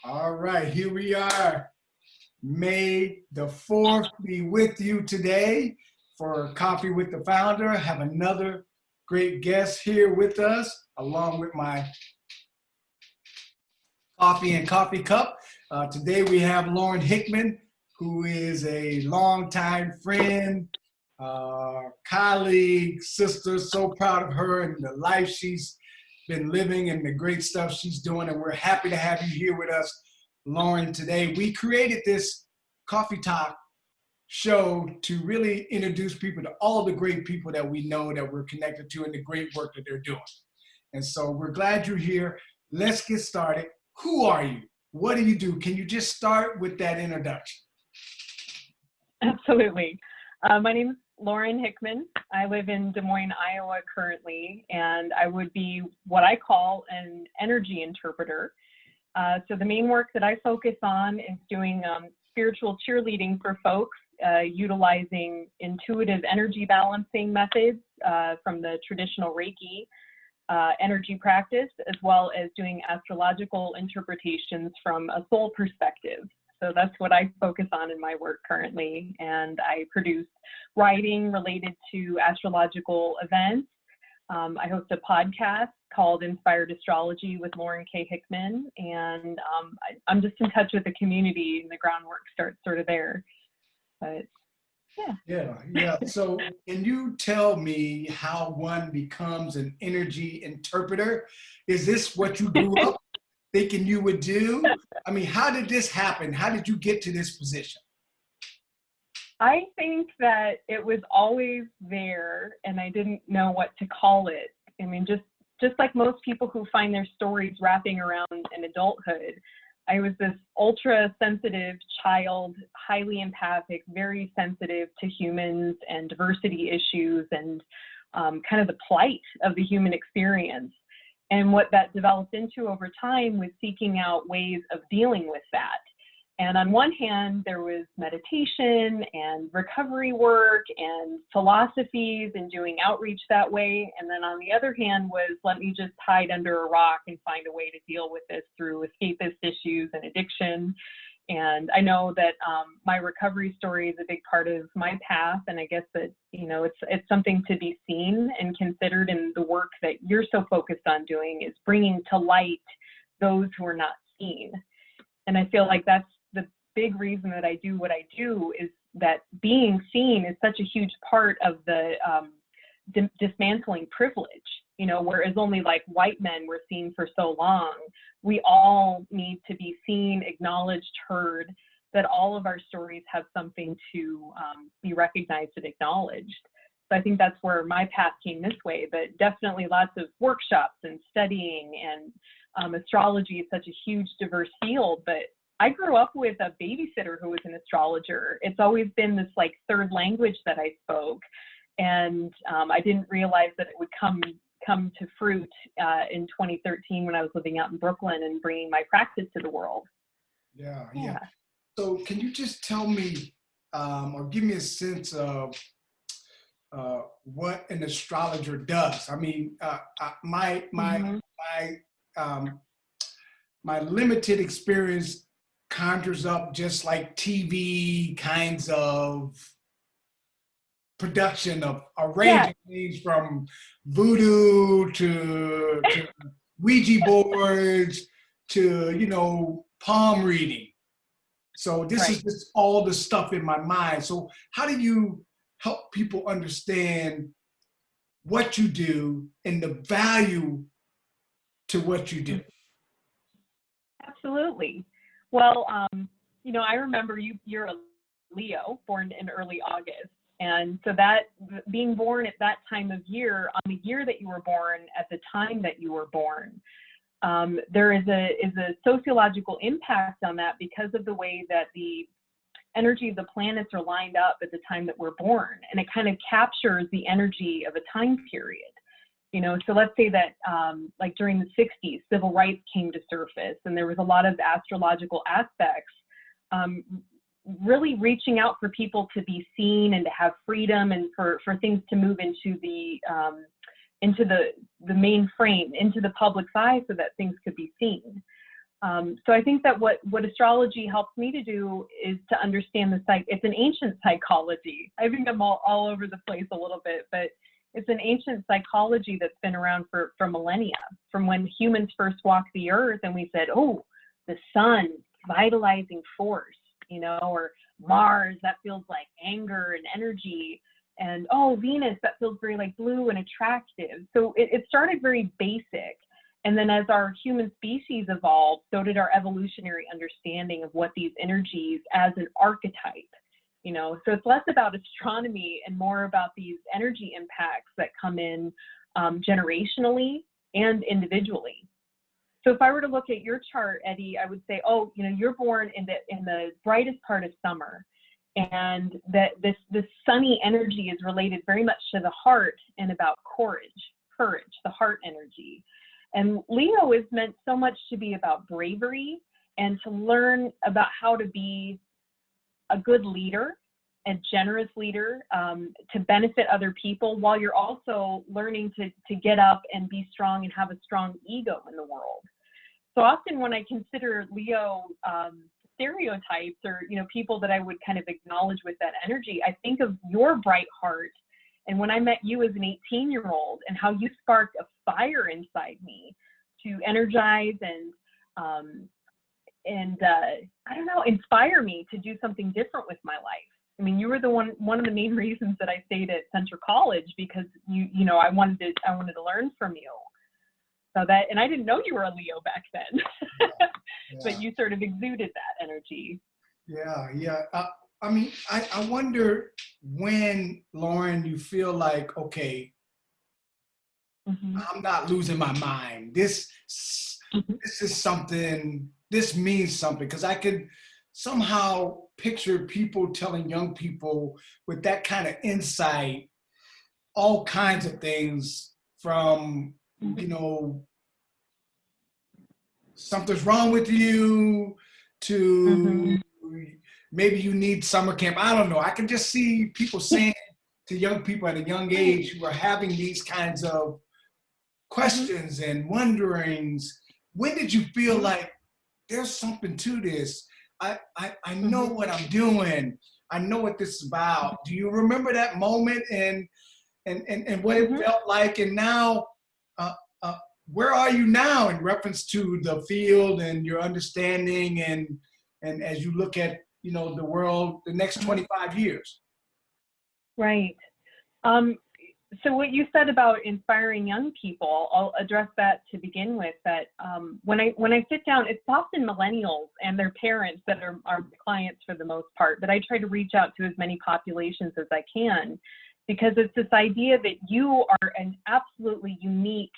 All right, here we are. May the 4th be with you today for Coffee with the Founder. I have another great guest here with us, along with my coffee and coffee cup. Today we have Lauren Hickman, who is a longtime friend, colleague, sister. So proud of her and the life she's been living and the great stuff she's doing. And we're happy to have you here with us, Lauren, today. We created this Coffee Talk show to really introduce people to all the great people that we know that we're connected to and the great work that they're doing. And so we're glad you're here. Let's get started. Who are you? What do you do? Can you just start with that introduction? Absolutely. My name is Lauren Hickman. I live in Des Moines, Iowa currently, and I would be what I call an energy interpreter. So the main work that I focus on is doing spiritual cheerleading for folks, utilizing intuitive energy balancing methods from the traditional Reiki energy practice, as well as doing astrological interpretations from a soul perspective. So that's what I focus on in my work currently. And I produce writing related to astrological events. I host a podcast called Inspired Astrology with Lauren K. Hickman. And I'm just in touch with the community, and the groundwork starts sort of there. But Yeah. So can you tell me how one becomes an energy interpreter? Is this what you grew up thinking you would do? I mean, how did this happen? How did you get to this position? I think that it was always there, and I didn't know what to call it. I mean, just like most people who find their stories wrapping around in adulthood, I was this ultra sensitive child, highly empathic, very sensitive to humans and diversity issues and kind of the plight of the human experience. And what that developed into over time was seeking out ways of dealing with that. And on one hand, there was meditation and recovery work and philosophies and doing outreach that way. And then on the other hand was, let me just hide under a rock and find a way to deal with this through escapist issues and addiction. And I know that my recovery story is a big part of my path. And I guess that, you know, it's something to be seen and considered in the work that you're so focused on doing, is bringing to light those who are not seen. And I feel like that's the big reason that I do what I do, is that being seen is such a huge part of the dismantling privilege, you know, whereas only like white men were seen for so long. We all need to be seen, acknowledged, heard, that all of our stories have something to be recognized and acknowledged. So I think that's where my path came this way, but definitely lots of workshops and studying, and astrology is such a huge, diverse field. But I grew up with a babysitter who was an astrologer. It's always been this like third language that I spoke. And I didn't realize that it would come to fruit in 2013 when I was living out in Brooklyn and bringing my practice to the world. Yeah. So can you just tell me or give me a sense of what an astrologer does? I mean, my limited experience conjures up just like TV kinds of production of a range of things, from voodoo to Ouija boards to, you know, palm reading. So this is just all the stuff in my mind. So how do you help people understand what you do and the value to what you do? Absolutely. Well, you know, I remember you're a Leo, born in early August. And so that being born at that time of year, on the year that you were born, at the time that you were born, there is a sociological impact on that because of the way that the energy of the planets are lined up at the time that we're born. And it kind of captures the energy of a time period. You know, so let's say that like during the 60s, civil rights came to surface, and there was a lot of astrological aspects really reaching out for people to be seen and to have freedom, and for things to move into the mainframe, into the public's eye, so that things could be seen. So I think that what astrology helps me to do is to understand it's an ancient psychology. I think I'm all over the place a little bit, but it's an ancient psychology that's been around for millennia, from when humans first walked the earth and we said, oh, the sun, vitalizing force, or Mars, that feels like anger and energy, and oh, Venus, that feels very like blue and attractive. So it started very basic. And then as our human species evolved, so did our evolutionary understanding of what these energies as an archetype. So it's less about astronomy and more about these energy impacts that come in generationally and individually. So if I were to look at your chart, Eddie, I would say, oh, you're born in the brightest part of summer, and that this sunny energy is related very much to the heart and about courage, the heart energy. And Leo is meant so much to be about bravery and to learn about how to be a good leader, a generous leader, to benefit other people, while you're also learning to get up and be strong and have a strong ego in the world. So often when I consider Leo stereotypes or people that I would kind of acknowledge with that energy, I think of your bright heart. And when I met you as an 18-year-old and how you sparked a fire inside me to energize and I don't know, inspire me to do something different with my life. I mean, you were one of the main reasons that I stayed at Central College, because I wanted to learn from you. So that, and I didn't know you were a Leo back then, Yeah. but you sort of exuded that energy. Yeah. I mean, I wonder when, Lauren, you feel like, okay, I'm not losing my mind. This is something, this means something, because I could somehow picture people telling young people with that kind of insight all kinds of things, from something's wrong with you to maybe you need summer camp. I don't know. I can just see people saying to young people at a young age who are having these kinds of questions and wonderings. When did you feel like there's something to this? I know what I'm doing. I know what this is about. Do you remember that moment and what it felt like? And now, where are you now in reference to the field and your understanding and as you look at the world the next 25 years? Right. So what you said about inspiring young people, I'll address that to begin with. That when I sit down, it's often millennials and their parents that are clients for the most part, but I try to reach out to as many populations as I can, because it's this idea that you are an absolutely unique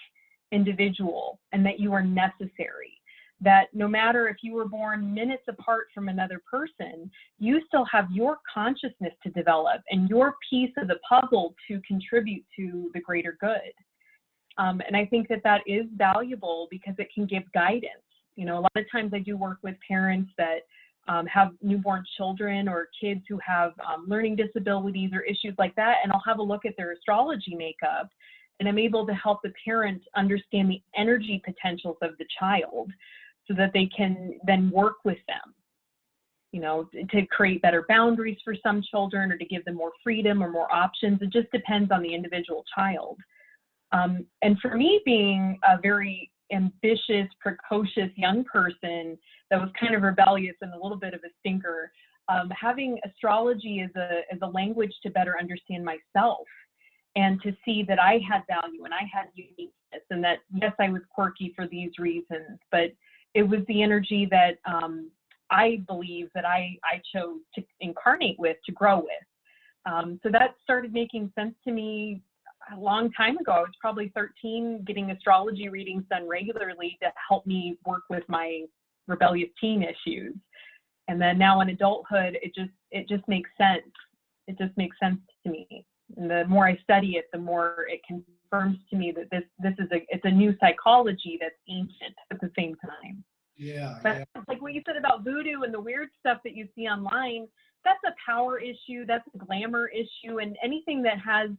individual and that you are necessary. That no matter if you were born minutes apart from another person, you still have your consciousness to develop and your piece of the puzzle to contribute to the greater good. And I think that is valuable because it can give guidance. A lot of times I do work with parents that have newborn children or kids who have learning disabilities or issues like that, and I'll have a look at their astrology makeup, and I'm able to help the parent understand the energy potentials of the child, so that they can then work with them, to create better boundaries for some children or to give them more freedom or more options. It just depends on the individual child. And for me, being a very ambitious, precocious young person that was kind of rebellious and a little bit of a stinker, having astrology as a language to better understand myself and to see that I had value and I had uniqueness, and that, yes, I was quirky for these reasons, but it was the energy that I believe that I chose to incarnate with, to grow with. So that started making sense to me a long time ago. I was probably 13, getting astrology readings done regularly to help me work with my rebellious teen issues. And then now in adulthood, it just makes sense. It just makes sense to me. And the more I study it, the more it confirms to me that it's a new psychology that's ancient at the same time. Yeah. Like what you said about voodoo and the weird stuff that you see online, that's a power issue, that's a glamour issue, and anything that has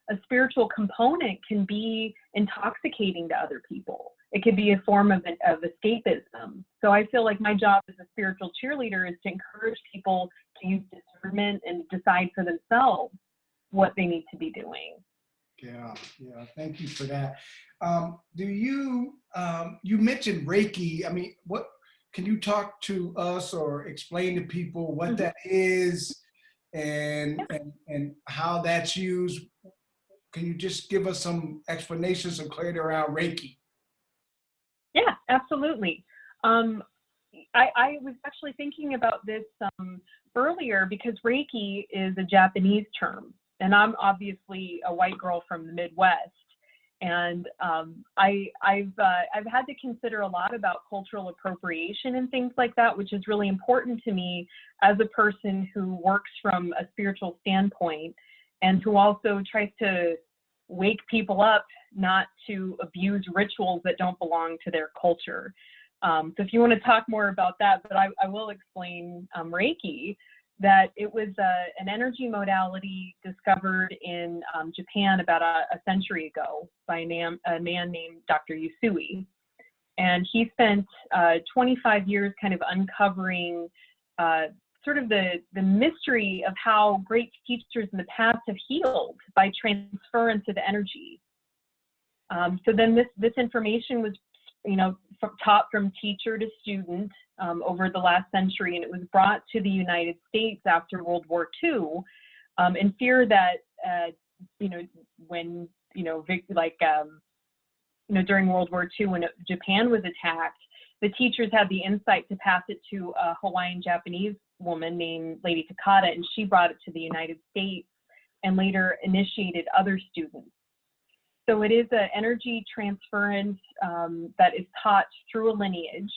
a spiritual component can be intoxicating to other people. It could be a form of escapism. So I feel like my job as a spiritual cheerleader is to encourage people to use discernment and decide for themselves what they need to be doing. Yeah, yeah. Thank you for that. You mentioned Reiki. I mean, what can you talk to us or explain to people what that is and how that's used? Can you just give us some explanations and clarity around Reiki? Yeah, absolutely. I was actually thinking about this earlier because Reiki is a Japanese term, and I'm obviously a white girl from the Midwest, and I've had to consider a lot about cultural appropriation and things like that, which is really important to me as a person who works from a spiritual standpoint and who also tries to wake people up not to abuse rituals that don't belong to their culture. So if you want to talk more about that, but I will explain Reiki, that it was an energy modality discovered in Japan about a century ago by a man named Dr. Usui. And he spent 25 years kind of uncovering sort of the mystery of how great teachers in the past have healed by transference of energy. So then this information was, taught from teacher to student over the last century, and it was brought to the United States after World War II, in fear that, when, during World War II, when Japan was attacked, the teachers had the insight to pass it to a Hawaiian Japanese woman named Lady Takata, and she brought it to the United States and later initiated other students. So it is an energy transference that is taught through a lineage,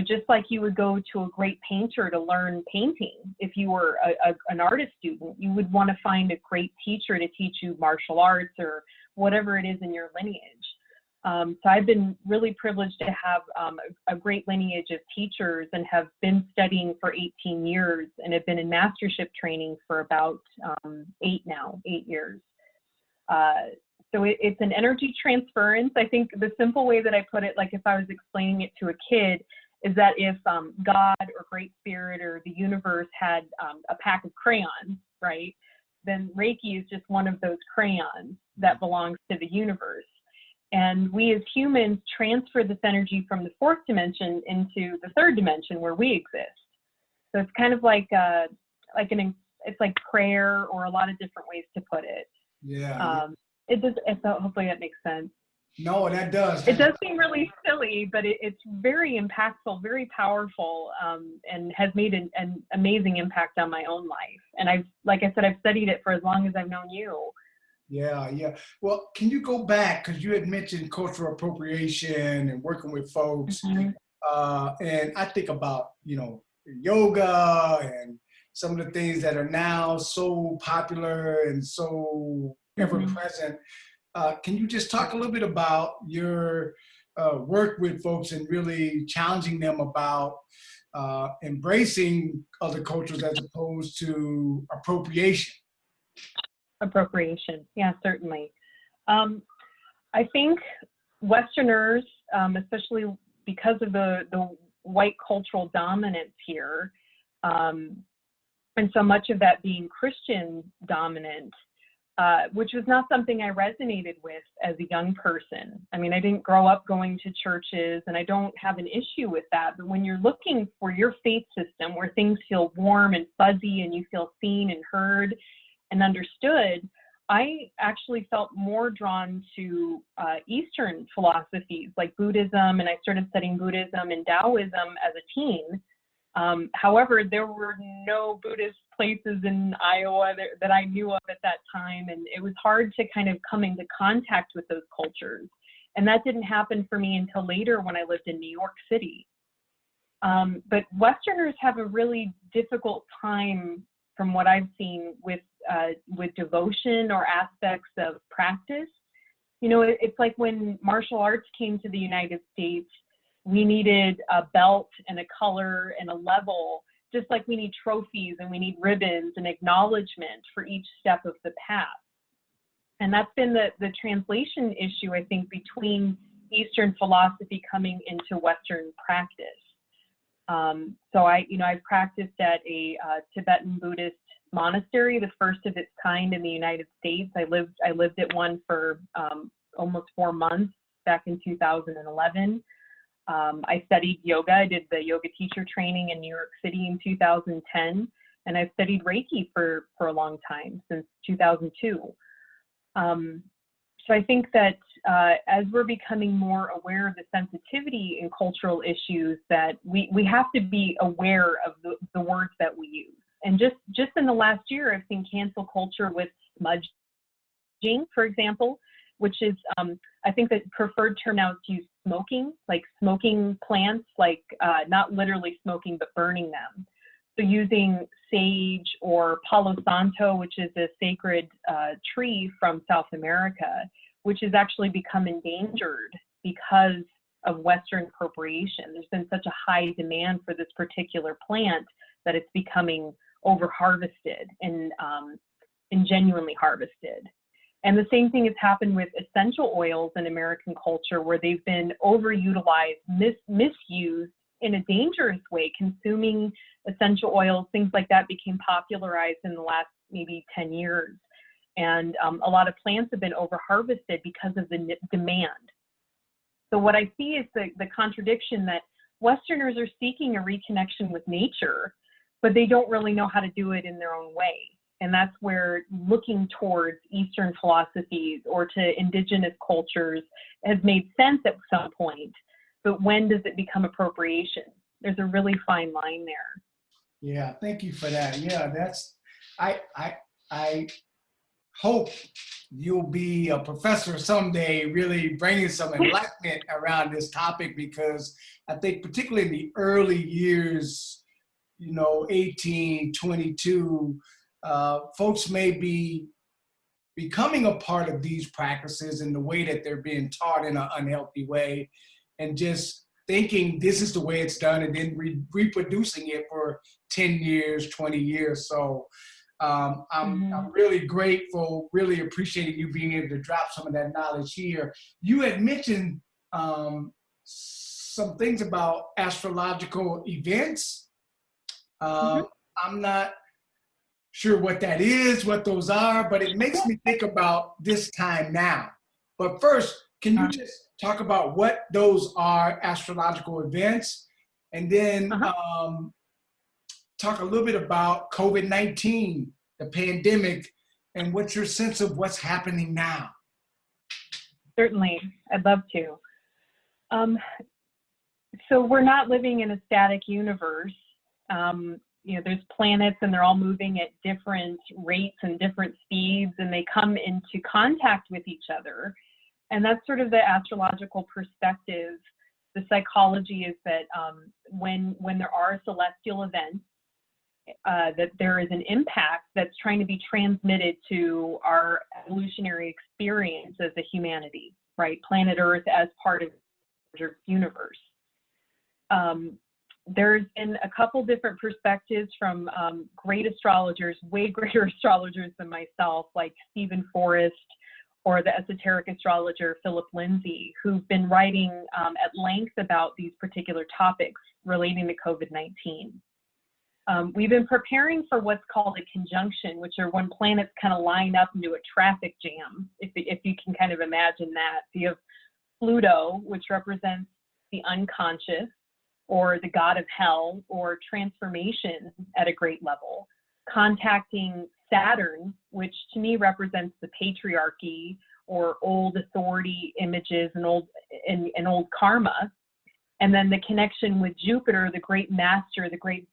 just like you would go to a great painter to learn painting. If you were an artist student, you would want to find a great teacher to teach you martial arts or whatever it is in your lineage. So I've been really privileged to have a great lineage of teachers and have been studying for 18 years and have been in mastership training for about 8 years. So it's an energy transference. I think the simple way that I put it, like if I was explaining it to a kid, is that if God or Great Spirit or the universe had a pack of crayons, right, then Reiki is just one of those crayons that belongs to the universe. And we as humans transfer this energy from the 4th dimension into the 3rd dimension where we exist. So it's kind of like it's like prayer, or a lot of different ways to put it. Yeah. Hopefully that makes sense. No, that does. It does seem really silly, but it's very impactful, very powerful, and has made an amazing impact on my own life. And like I said, I've studied it for as long as I've known you. Yeah, yeah. Well, can you go back, because you had mentioned cultural appropriation and working with folks, and I think about, yoga and some of the things that are now so popular and so ever present. Can you just talk a little bit about your work with folks and really challenging them about embracing other cultures as opposed to appropriation? Appropriation, yeah, certainly. I think Westerners, especially because of the white cultural dominance here, and so much of that being Christian dominant, which was not something I resonated with as a young person. I mean, I didn't grow up going to churches, and I don't have an issue with that. But when you're looking for your faith system where things feel warm and fuzzy and you feel seen and heard and understood, I actually felt more drawn to Eastern philosophies like Buddhism, and I started studying Buddhism and Taoism as a teen. However, there were no Buddhist places in Iowa that I knew of at that time, and it was hard to kind of come into contact with those cultures. And that didn't happen for me until later when I lived in New York City. But Westerners have a really difficult time, from what I've seen, with devotion or aspects of practice. It's like when martial arts came to the United States, we needed a belt and a color and a level, just like we need trophies and we need ribbons and acknowledgement for each step of the path. And that's been the translation issue, I think, between Eastern philosophy coming into Western practice. So I've practiced at a Tibetan Buddhist monastery, the first of its kind in the United States. I lived at one for almost 4 months back in 2011. I studied yoga. I did the yoga teacher training in New York City in 2010, and I've studied Reiki for a long time, since 2002. So I think that as we're becoming more aware of the sensitivity in cultural issues, that we have to be aware of the words that we use. And just in the last year, I've seen cancel culture with smudging, for example, which is, I think the preferred term now is to use smoking, like smoking plants, like not literally smoking, but burning them. So using sage or Palo Santo, which is a sacred tree from South America, which has actually become endangered because of Western appropriation. There's been such a high demand for this particular plant that it's becoming over-harvested and genuinely harvested. And the same thing has happened with essential oils in American culture, where they've been overutilized, misused in a dangerous way. Consuming essential oils, things like that, became popularized in the last maybe 10 years. And a lot of plants have been over-harvested because of the demand. So what I see is the contradiction that Westerners are seeking a reconnection with nature, but they don't really know how to do it in their own way. And that's where looking towards Eastern philosophies or to indigenous cultures has made sense at some point. But when does it become appropriation? There's a really fine line there. Yeah, thank you for that. Yeah, I hope you'll be a professor someday, really bringing some enlightenment around this topic, because I think particularly in the early years, 18, 22, folks may be becoming a part of these practices in the way that they're being taught in an unhealthy way, and just thinking this is the way it's done, and then reproducing it for 10 years, 20 years. So I'm really grateful, really appreciating you being able to drop some of that knowledge here. You had mentioned some things about astrological events. I'm not sure what that is, what those are, but it makes me think about this time now. But first, can you just talk about what those are, astrological events, and then talk a little bit about COVID-19, the pandemic, and what's your sense of what's happening now? Certainly, I'd love to. So we're not living in a static universe. There's planets and they're all moving at different rates and different speeds, and they come into contact with each other. And that's sort of the astrological perspective. The psychology is that when there are celestial events, that there is an impact that's trying to be transmitted to our evolutionary experience as a humanity, right? Planet Earth as part of the universe. There's been a couple different perspectives from great astrologers, way greater astrologers than myself, like Stephen Forrest, or the esoteric astrologer Philip Lindsay, who've been writing at length about these particular topics relating to COVID-19. We've been preparing for what's called a conjunction, which are when planets kind of line up into a traffic jam, if you can kind of imagine that. So you have Pluto, which represents the unconscious, or the god of hell, or transformation at a great level, contacting Saturn, which to me represents the patriarchy, or old authority images and old karma. And then the connection with Jupiter, the great master, the great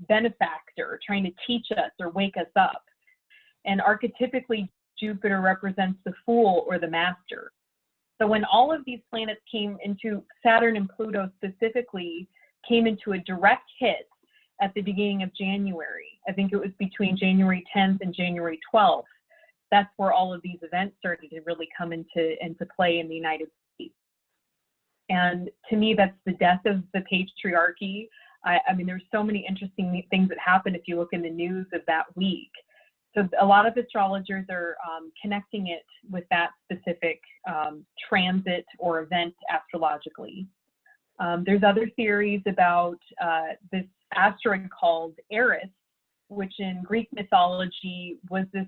benefactor, trying to teach us or wake us up. And archetypically, Jupiter represents the fool or the master. So when all of these planets came into, Saturn and Pluto specifically, came into a direct hit at the beginning of January. I think it was between January 10th and January 12th. That's where all of these events started to really come into play in the United States. And to me, that's the death of the patriarchy. I mean, there's so many interesting things that happened if you look in the news of that week. So a lot of astrologers are connecting it with that specific transit or event astrologically. There's other theories about this asteroid called Eris, which in Greek mythology was this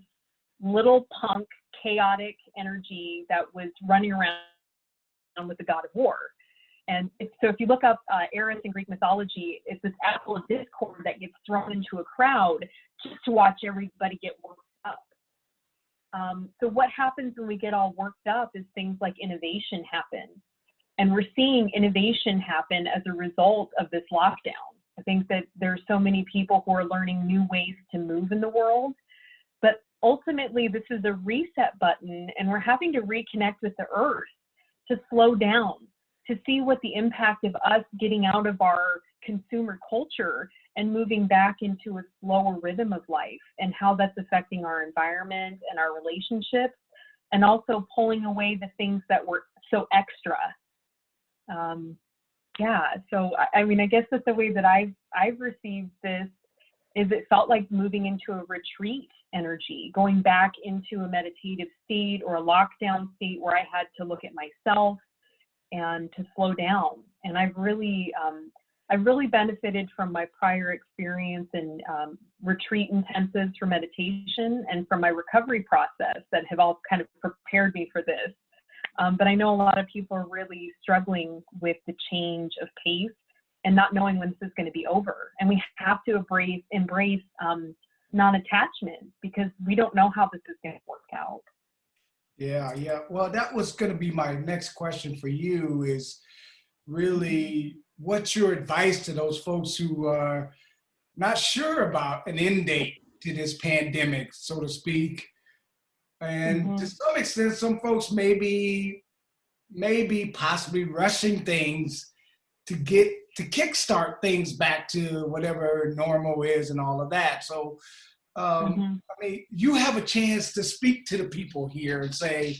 little punk, chaotic energy that was running around with the god of war. And so if you look up Eris in Greek mythology, it's this apple of discord that gets thrown into a crowd just to watch everybody get worked up. So what happens when we get all worked up is things like innovation happen. And we're seeing innovation happen as a result of this lockdown. I think that there's so many people who are learning new ways to move in the world, but ultimately this is a reset button, and we're having to reconnect with the earth to slow down, to see what the impact of us getting out of our consumer culture and moving back into a slower rhythm of life and how that's affecting our environment and our relationships, and also pulling away the things that were so extra. Yeah, so I mean, I guess that's the way that I've received this, is it felt like moving into a retreat energy, going back into a meditative state or a lockdown state where I had to look at myself and to slow down. And I've really benefited from my prior experience in retreat intensives for meditation and from my recovery process that have all kind of prepared me for this. But I know a lot of people are really struggling with the change of pace and not knowing when this is going to be over. And we have to embrace non-attachment, because we don't know how this is going to work out. Yeah. Well, that was going to be my next question for you, is really what's your advice to those folks who are not sure about an end date to this pandemic, so to speak? And to some extent, some folks may be possibly rushing things to kickstart things back to whatever normal is and all of that. So, I mean, you have a chance to speak to the people here and say,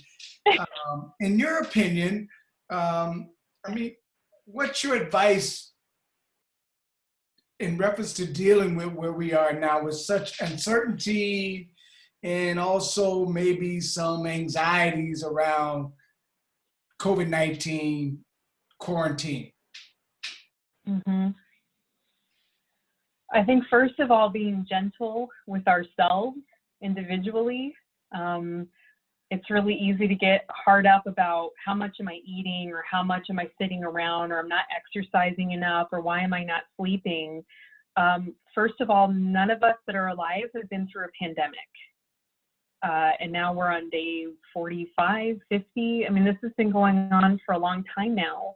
in your opinion, I mean, what's your advice in reference to dealing with where we are now with such uncertainty and also maybe some anxieties around COVID-19 quarantine? I think first of all, being gentle with ourselves individually. It's really easy to get hard up about how much am I eating, or how much am I sitting around, or I'm not exercising enough, or why am I not sleeping? First of all, none of us that are alive have been through a pandemic. And now we're on day 45, 50. I mean, this has been going on for a long time now.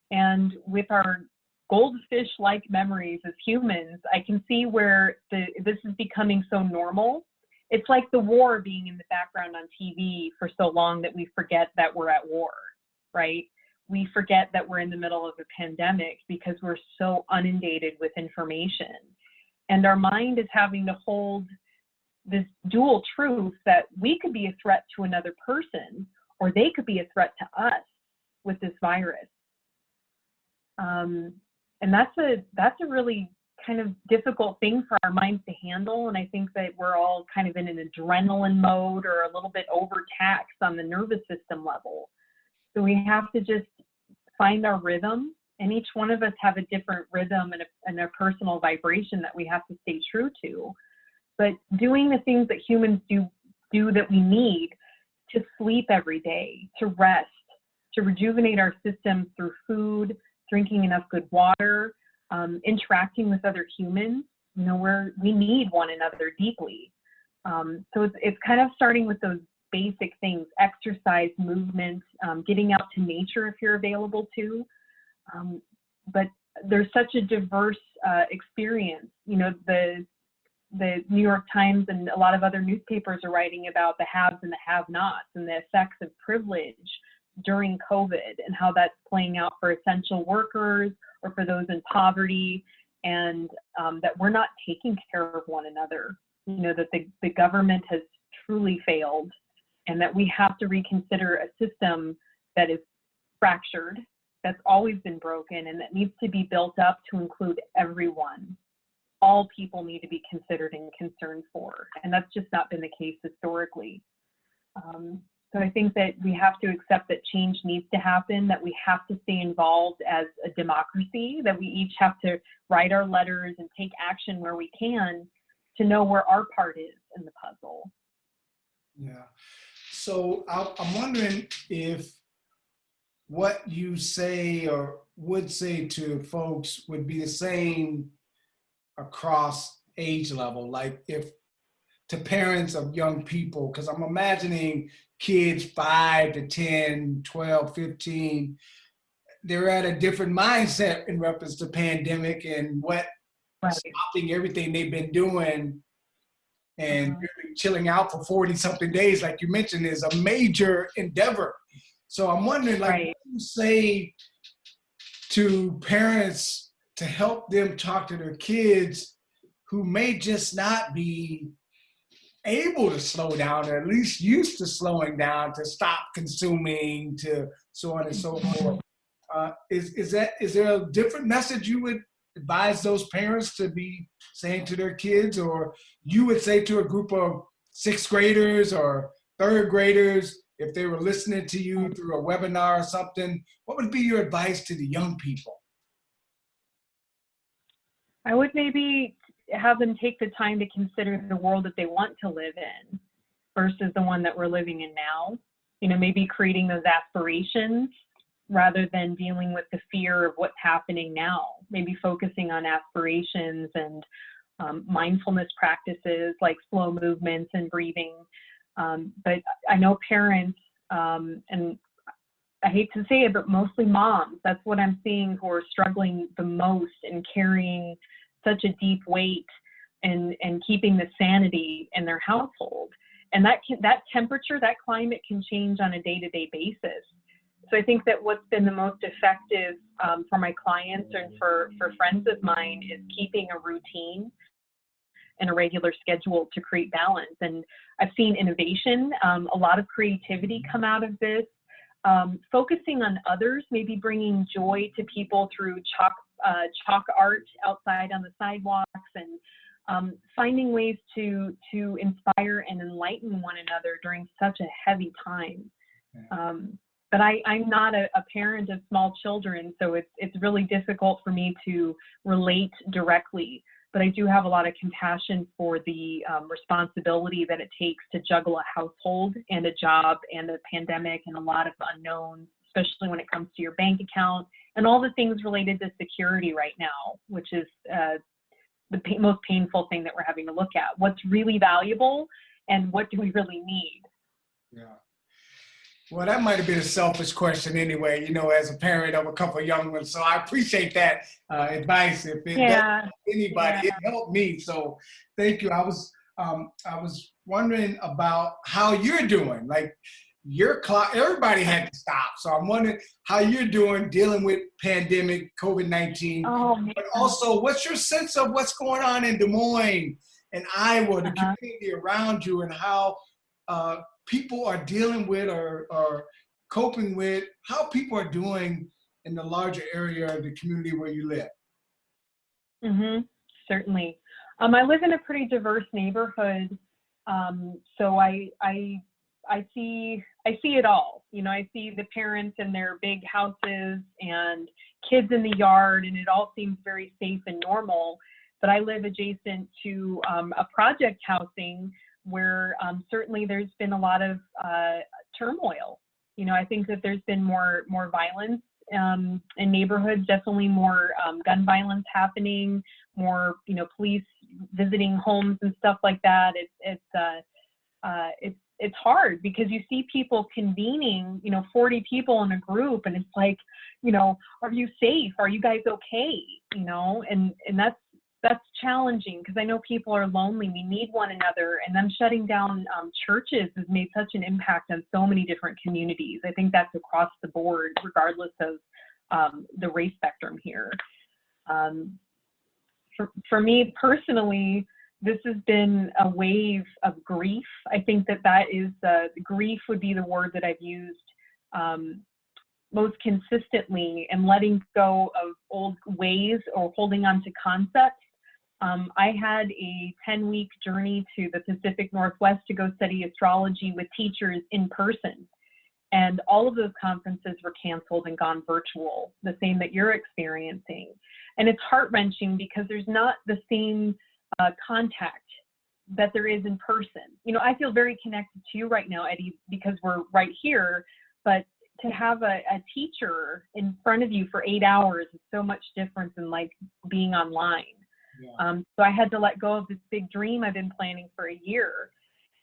And with our goldfish-like memories as humans, I can see where this is becoming so normal. It's like the war being in the background on TV for so long that we forget that we're at war, right? We forget that we're in the middle of a pandemic because we're so inundated with information. And our mind is having to hold this dual truth that we could be a threat to another person, or they could be a threat to us with this virus. And that's a really kind of difficult thing for our minds to handle. And I think that we're all kind of in an adrenaline mode, or a little bit overtaxed on the nervous system level. So we have to just find our rhythm, and each one of us have a different rhythm and a personal vibration that we have to stay true to. But doing the things that humans do that we need, to sleep every day, to rest, to rejuvenate our systems through food, drinking enough good water, interacting with other humans. You know, we need one another deeply. So it's kind of starting with those basic things: exercise, movement, getting out to nature if you're available to. But there's such a diverse experience. You know, the New York Times and a lot of other newspapers are writing about the haves and the have-nots and the effects of privilege during COVID, and how that's playing out for essential workers or for those in poverty, and that we're not taking care of one another. You know, that the government has truly failed, and that we have to reconsider a system that is fractured, that's always been broken, and that needs to be built up to include everyone, all people need to be considered and concerned for. And that's just not been the case historically. So I think that we have to accept that change needs to happen, that we have to stay involved as a democracy, that we each have to write our letters and take action where we can to know where our part is in the puzzle. Yeah. So I'm wondering if what you say or would say to folks would be the same across age level, like if to parents of young people, because I'm imagining kids 5 to 10, 12, 15, they're at a different mindset in reference to pandemic and what stopping everything they've been doing and really chilling out for 40 something days, like you mentioned, is a major endeavor. So I'm wondering, like, what do you say to parents to help them talk to their kids who may just not be able to slow down, or at least used to slowing down, to stop consuming, to so on and so forth? Is there a different message you would advise those parents to be saying to their kids, or you would say to a group of 6th graders or 3rd graders, if they were listening to you through a webinar or something? What would be your advice to the young people? I would maybe have them take the time to consider the world that they want to live in versus the one that we're living in now. You know, maybe creating those aspirations rather than dealing with the fear of what's happening now. Maybe focusing on aspirations and mindfulness practices like slow movements and breathing. But I know parents, and I hate to say it, but mostly moms, that's what I'm seeing, who are struggling the most in carrying such a deep weight and keeping the sanity in their household. And that temperature, that climate can change on a day-to-day basis. So I think that what's been the most effective for my clients and for friends of mine is keeping a routine and a regular schedule to create balance. And I've seen innovation, a lot of creativity come out of this, focusing on others, maybe bringing joy to people through chalk art outside on the sidewalks, and finding ways to inspire and enlighten one another during such a heavy time. But I'm not a parent of small children, so it's really difficult for me to relate directly. But I do have a lot of compassion for the responsibility that it takes to juggle a household and a job and a pandemic and a lot of unknowns, especially when it comes to your bank account and all the things related to security right now, which is the most painful thing that we're having to look at. What's really valuable and what do we really need? Yeah. Well, that might have been a selfish question anyway, you know, as a parent of a couple of young ones. So I appreciate that advice. If it doesn't help anybody, it helped me. So thank you. I was wondering about how you're doing. Like everybody had to stop. So I'm wondering how you're doing dealing with pandemic, COVID-19. But also, what's your sense of what's going on in Des Moines and Iowa, the community around you, and how people are dealing with or coping with, how people are doing in the larger area of the community where you live? Certainly. I live in a pretty diverse neighborhood, so I see it all. You know, I see the parents in their big houses and kids in the yard, and it all seems very safe and normal. But I live adjacent to a project housing where certainly there's been a lot of turmoil. You know, I think that there's been more violence in neighborhoods, definitely more gun violence happening, more, you know, police visiting homes and stuff like that. It's hard because you see people convening, you know, 40 people in a group, and it's like, you know, are you safe? Are you guys okay? You know, and that's challenging because I know people are lonely. We need one another, and them shutting down churches has made such an impact on so many different communities. I think that's across the board, regardless of the race spectrum here. For me personally, this has been a wave of grief. I think that is grief would be the word that I've used most consistently, and letting go of old ways or holding on to concepts I had a 10-week journey to the Pacific Northwest to go study astrology with teachers in person. And all of those conferences were canceled and gone virtual, the same that you're experiencing. And it's heart-wrenching because there's not the same contact that there is in person. You know, I feel very connected to you right now, Eddie, because we're right here, but to have a teacher in front of you for 8 hours is so much different than like being online. Yeah. So I had to let go of this big dream I've been planning for a year.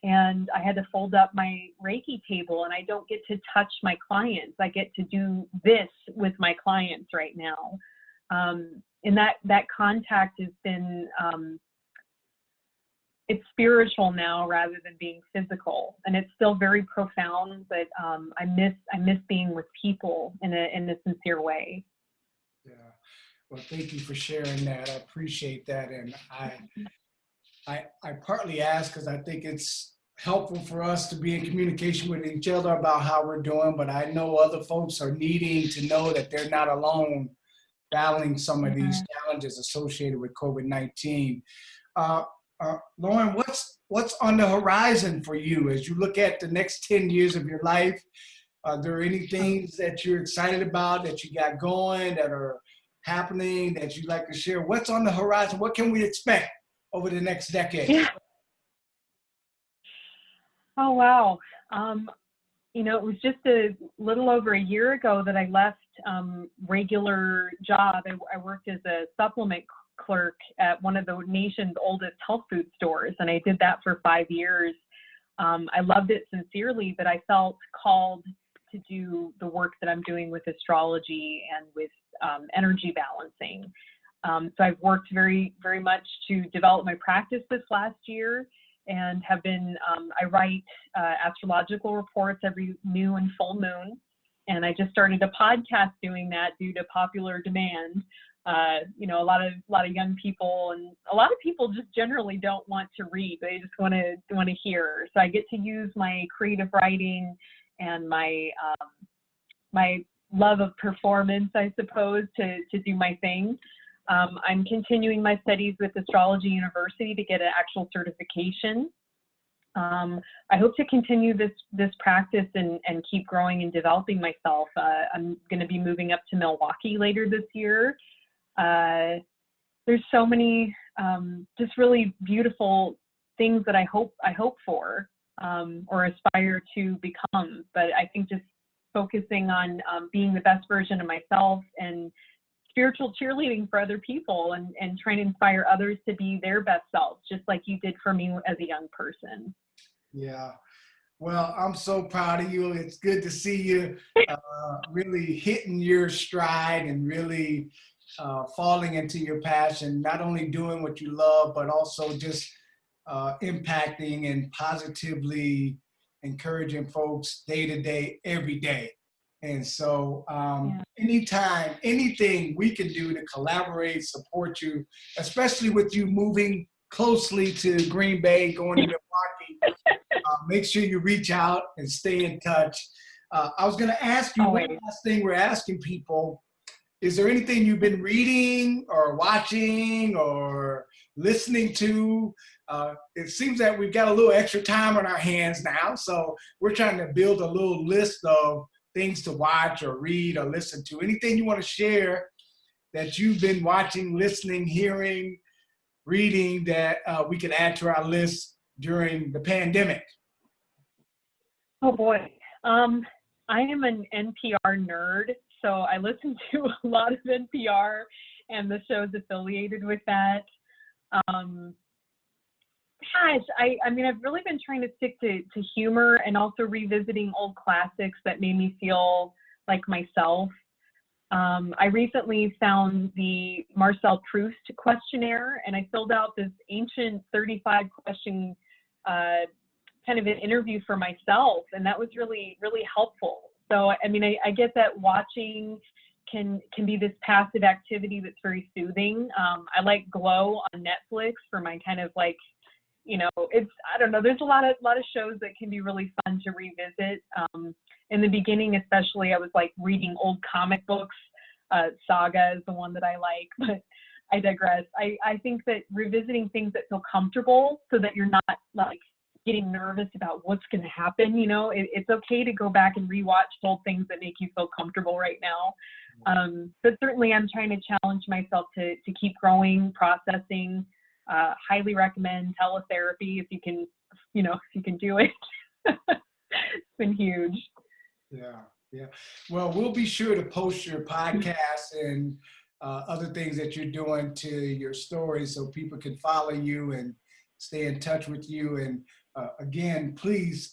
And I had to fold up my Reiki table, and I don't get to touch my clients. I get to do this with my clients right now. And that contact has been, it's spiritual now rather than being physical. And it's still very profound, but I miss being with people in a sincere way. Yeah. Well, thank you for sharing that. I appreciate that. And I partly ask because I think it's helpful for us to be in communication with each other about how we're doing, but I know other folks are needing to know that they're not alone battling some of these challenges associated with COVID-19. Lauren, what's on the horizon for you as you look at the next 10 years of your life? Are there any things that you're excited about that you got going that are happening that you'd like to share? What's on the horizon? What can we expect over the next decade? Yeah. Oh, wow. You know, it was just a little over a year ago that I left regular job. I worked as a supplement clerk at one of the nation's oldest health food stores, and I did that for 5 years. I loved it sincerely, but I felt called to do the work that I'm doing with astrology and with energy balancing. So I've worked very, very much to develop my practice this last year, and have been, I write astrological reports every new and full moon. And I just started a podcast doing that due to popular demand. You know, a lot of young people, and a lot of people just generally don't want to read. They just want to hear. So I get to use my creative writing and my my love of performance, I suppose, to do my thing. I'm continuing my studies with Astrology University to get an actual certification. I hope to continue this practice and keep growing and developing myself. I'm going to be moving up to Milwaukee later this year. There's so many just really beautiful things that I hope for or aspire to become. But I think just focusing on being the best version of myself and spiritual cheerleading for other people and trying to inspire others to be their best selves, just like you did for me as a young person. Yeah. Well, I'm so proud of you. It's good to see you really hitting your stride and really falling into your passion, not only doing what you love, but also just impacting and positively encouraging folks day to day, every day. And so anytime, anything we can do to collaborate, support you, especially with you moving closely to Green Bay, going to Milwaukee, make sure you reach out and stay in touch. I was going to ask you, one last thing we're asking people, is there anything you've been reading or watching or listening to? It seems that we've got a little extra time on our hands now, so we're trying to build a little list of things to watch or read or listen to. Anything you want to share that you've been watching, listening, hearing, reading that we can add to our list during the pandemic? Oh boy. I am an NPR nerd, so I listen to a lot of NPR and the shows affiliated with that. I mean, I've really been trying to stick to humor and also revisiting old classics that made me feel like myself. I recently found the Marcel Proust questionnaire, and I filled out this ancient 35-question kind of an interview for myself, and that was really, really helpful. So, I mean, I get that watching can be this passive activity that's very soothing. I like Glow on Netflix for my kind of like, you know, I don't know, there's a lot of shows that can be really fun to revisit. In the beginning, especially, I was like reading old comic books. Saga is the one that I like, but I digress. I think that revisiting things that feel comfortable so that you're not like getting nervous about what's going to happen, you know, it's okay to go back and rewatch old things that make you feel comfortable right now. But certainly I'm trying to challenge myself to keep growing, processing. Highly recommend teletherapy if you can, you know, if you can do it. It's been huge. Yeah. Well, we'll be sure to post your podcast and other things that you're doing to your story so people can follow you and stay in touch with you. And again, please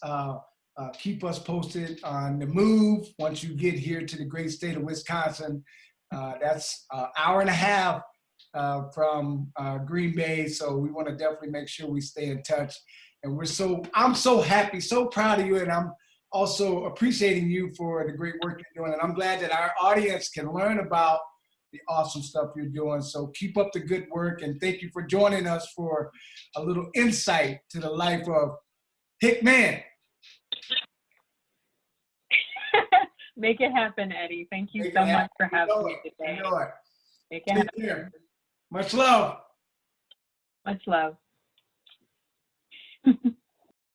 keep us posted on the move once you get here to the great state of Wisconsin. That's an hour and a half from Green Bay. So we want to definitely make sure we stay in touch. And I'm so happy, so proud of you. And I'm also appreciating you for the great work you're doing. And I'm glad that our audience can learn about the awesome stuff you're doing. So keep up the good work. And thank you for joining us for a little insight to the life of Hickman. Make it happen, Eddie. Thank you so much for having me today. You know it. Make it happen. Care. Much love. Much love.